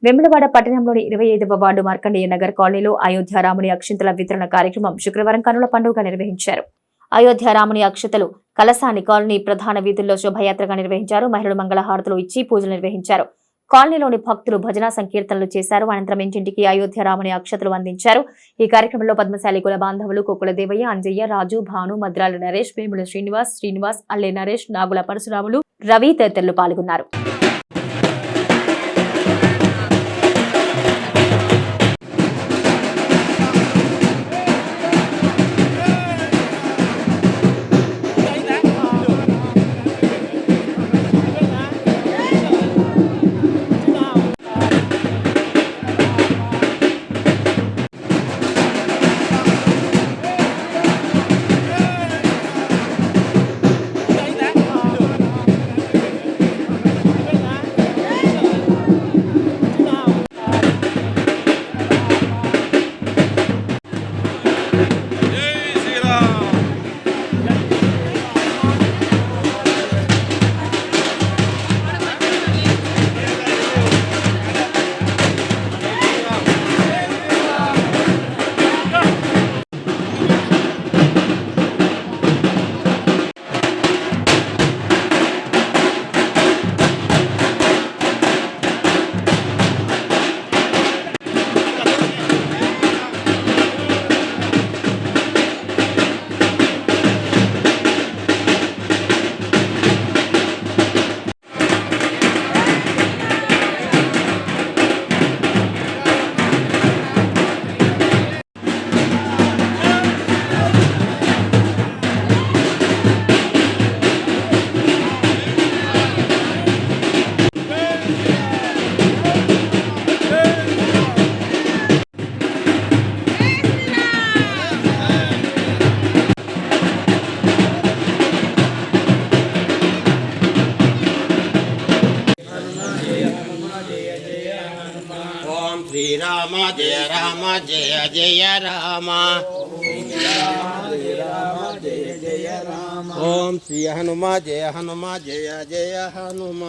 వేములవాడ పట్టణంలోని 25వ వార్డు మార్కండేయ నగర్ కాలనీలో అయోధ్య రాముని అక్షింతల వితరణ కార్యక్రమం శుక్రవారం కనుల పండుగగా నిర్వహించారు. అయోధ్య రాముని అక్షతలు కలశాన్ని కాలనీ ప్రధాన వీధుల్లో శోభయాత్రగా నిర్వహించారు. మహిళలు మంగళహారతులు ఇచ్చి పూజలు నిర్వహించారు. కాలనీలోని భక్తులు భజన సంకీర్తనలు చేశారు. అనంతరం ఇంటింటికి అయోధ్య రాముని అక్షతలు అందించారు. ఈ కార్యక్రమంలో పద్మశాలి కుల బాంధవులు కొక్కుల దేవయ్య, అంజయ్య, రాజు, భాను, మద్రాల నరేష్, వేముల శ్రీనివాస్, అల్లె నరేష్, నాగుల పరశురాములు, రవి తదితరులు పాల్గొన్నారు. శ్రీరామ జయ రామ జయ జయ రామ ఓం శ్రీ హనుమ జయ జయ హనుమ